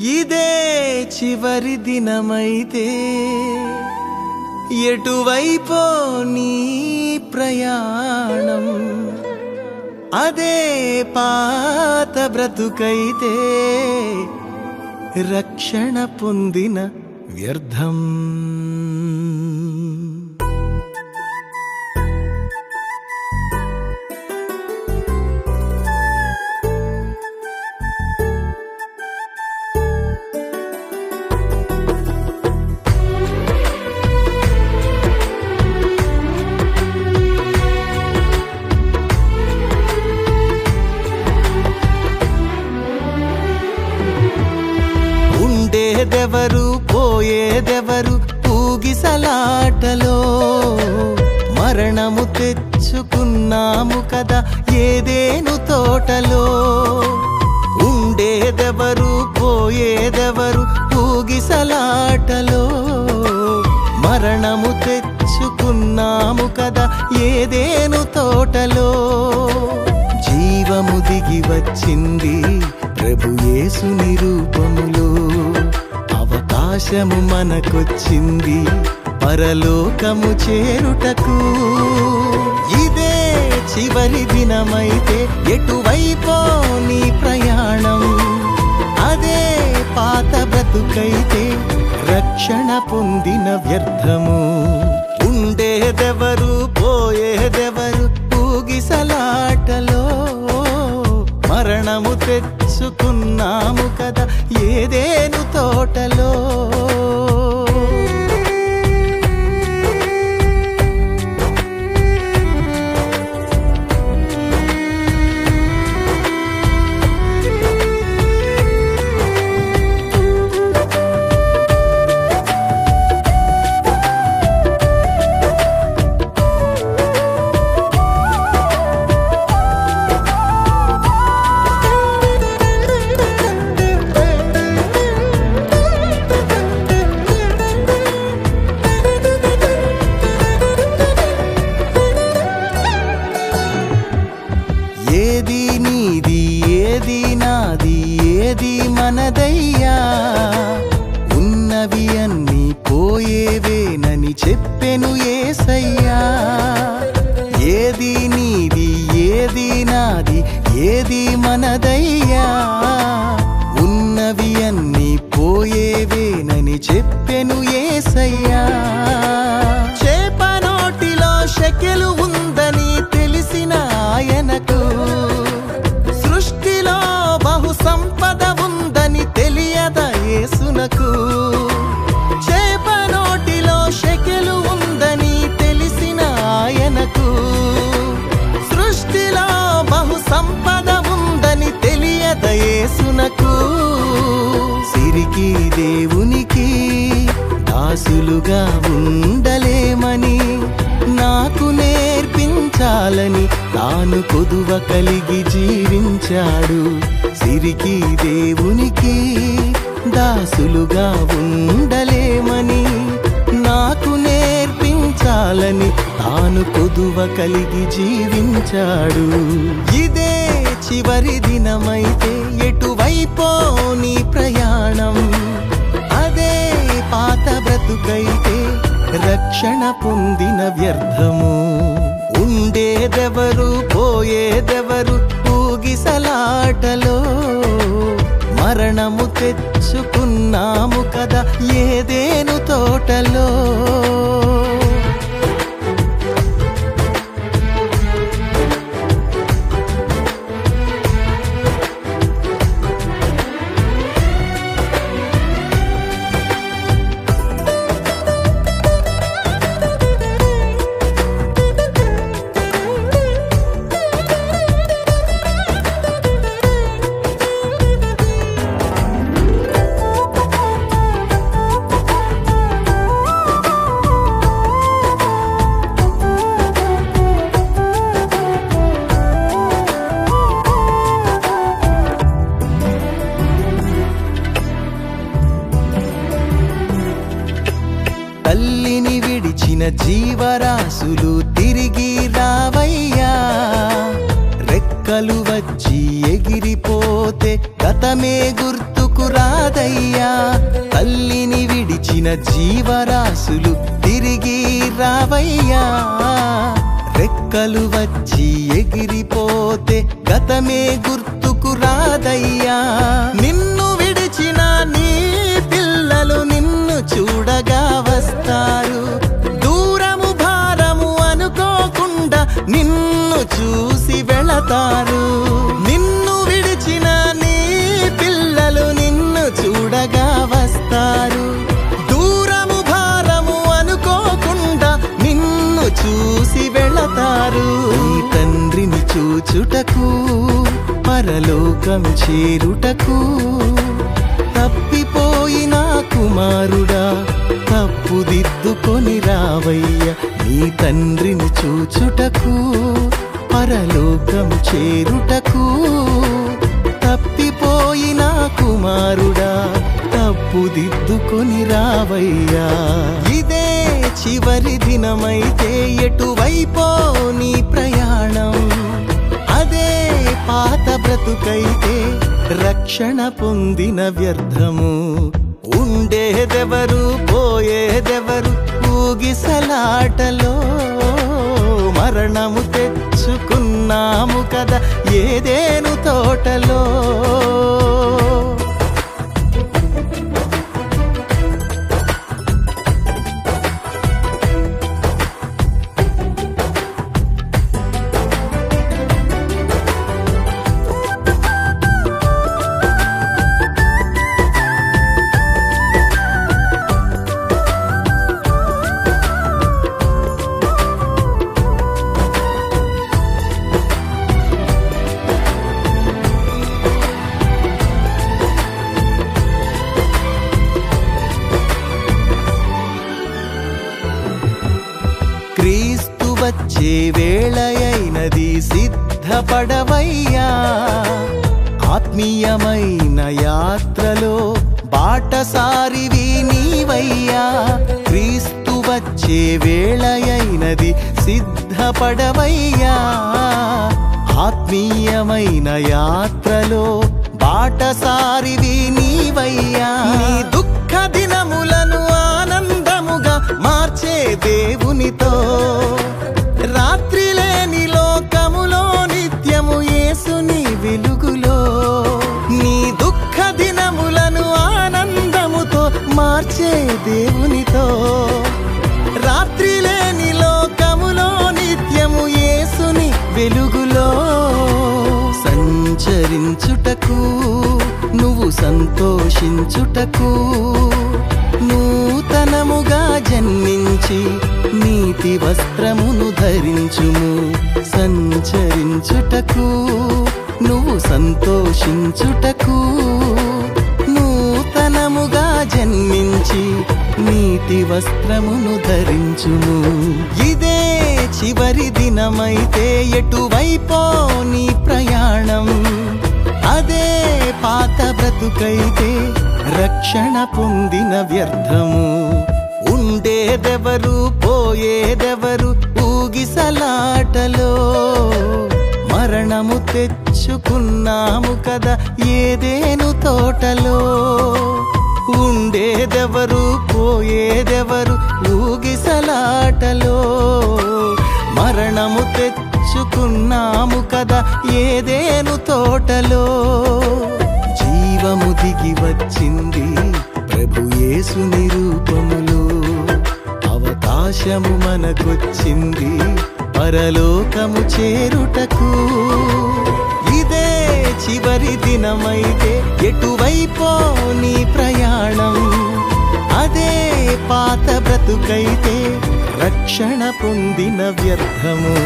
ఇదే చివరి దినమైతే ఎటువైపో నీ ప్రయాణం, అదే పాత బ్రతుకైతే రక్షణ పొందిన వ్యర్థం. ఉండేదెవరు పోయేదెవరు ఊగిసలాటలో, మరణము తెచ్చుకున్నాము కదా ఏదేను తోటలో. ఉండేదెవరు పోయేదెవరు ఊగిసలాటలో, మరణము తెచ్చుకున్నాము కదా ఏదేను తోటలో. జీవము దిగి వచ్చింది ప్రభు యేసుని రూపములో, అవకాశము మనకొచ్చింది పరలోకము చేరుటకు. ఇదే చివరి దినమైతే ఎటువైపో నీ ప్రయాణం, అదే పాత బ్రతుకైతే రక్షణ పొందిన వ్యర్థము. ఉండేదెవరు పోయేదెవరు ఊగిసలాటలో, మరణము తెచ్చుకున్నాము కదా ఏదేను తోటలో. ఏది నీది ఏది నాది ఏది మనదయ్యా, ఉన్నవి అన్నీ పోయేవేనని చెప్పెను యేసయ్యా. ఏది నీది ఏది నాది ఏది మనదయ్యా, ఉన్నవి అన్నీ పోయేవేనని చెప్పెను యేసయ్యా. చేప నోటిలో షెకెలు ఉందని తెలిసిన ఆయనకు, సృష్టిలో బహు సంపద ఉందని తెలియద యేసునకు. చేప నోటిలో షెకెలు ఉందని తెలిసిన ఆయనకు, సృష్టిలో బహు సంపద ఉందని తెలియద యేసునకు. సిరికి దేవునికి దాసులుగా ఉండలేమని నాకు నేర్పించాలని తాను కొదువ కలిగి జీవించాడు. సిరికి దేవునికి దాసులుగా ఉండలేమని నాకు నేర్పించాలని తాను కొదువ కలిగి జీవించాడు. ఇదే చివరి దినమైతే ఎటువైపో నీ ప్రయాణం, అదే పాత బ్రతుకైతే రక్షణ పొందిన వ్యర్థము. ఉండేదెవరు పోయేదెవరు ఊగిసలాటలో, మరణము తెచ్చుకున్నాము కదా ఏదేను తోటలో. తల్లిని విడిచిన జీవరాశులు తిరిగి రావయ్యా, రెక్కలు వచ్చి ఎగిరిపోతే గతమే గుర్తుకు గుర్తుకు రాదయ్యా. తల్లిని విడిచిన జీవరాశులు తిరిగి రావయ్యా. రెక్కలు వచ్చి ఎగిరిపోతే గతమే గుర్తుకు రాదయ్యా. నిన్ను విడిచిన నీ పిల్లలు నిన్ను చూడగా వస్తారు. దూరము భారము అనుకోకుండా నిన్ను చూసి వెళతారు. నిన్ను విడిచిన నీ పిల్లలు నిన్ను చూడగా వస్తారు. దూరము భారము అనుకోకుండా నిన్ను చూసి వెళతారు. నీ తండ్రిని చూచుటకు పరలోకం చేరుటకు తప్పిపోయిన కుమారుడా తప్పుదిద్దుకొని రావయ్యా. నీ తండ్రిని చూచుటకు పరలోకం చేరుటకు తప్పిపోయిన కుమారుడా తప్పుదిద్దుకొని రావయ్యా. ఇదే చివరి దినమైతే ఎటువైపో నీ ప్రయాణం. అదే పాత బ్రతుకైతే రక్షణ పొందిన వ్యర్థము. ఉండేదెవరు పోయేదెవరు ఊగిసలాటలో. మరణము తెచ్చుకున్నాము కదా ఏదేను తోటలో. క్రీస్తు వచ్చే వేళయైనది సిద్ధపడవయ్యా. ఆత్మీయమైన యాత్రలో బాటసారివి నీవయ్యా. క్రీస్తు వచ్చే వేళయైనది సిద్ధపడవయ్యా. ఆత్మీయమైన యాత్రలో బాటసారివి నీవయ్యా. నీ దుఃఖ దినములను ఆనందముగా మార్చే దేవునితో రాత్రి లేని లోకములో నిత్యము యేసుని వెలుగులో. నీ దుఃఖ దినములను ఆనందముతో మార్చే దేవునితో రాత్రి లేని లోకములో నిత్యము యేసుని వెలుగులో. సంచరించుటకు నువ్వు సంతోషించుటకు నూతనముగా జన్మించి నీతి వస్త్రమును ధరించుము. సంచరించుటకు నువ్వు సంతోషించుటకు నూతనముగా జన్మించి నీతి వస్త్రమును ధరించుము. ఇదే చివరి దినమైతే ఎటువైపో నీ ప్రయాణం. అదే పాత బ్రతుకైతే రక్షణ పొందిన వ్యర్థము. ఉండేదెవరు పోయేదెవరు ఊగిసలాటలో. మరణము తెచ్చుకున్నాము కదా ఏదేను తోటలో. ఉండేదెవరు పోయేదెవరు ఊగిసలాటలో. మరణము తెచ్చుకున్నాము కదా ఏదేను తోటలో. జీవము దిగి వచ్చింది ప్రభు యేసుని రూపములో. అవకాశము మనకొచ్చింది పరలోకము చేరుటకు. ఇదే చివరి దినమైతే ఎటువైపో నీ ప్రయాణం. అదే పాత బ్రతుకైతే రక్షణ పొందిన వ్యర్థము.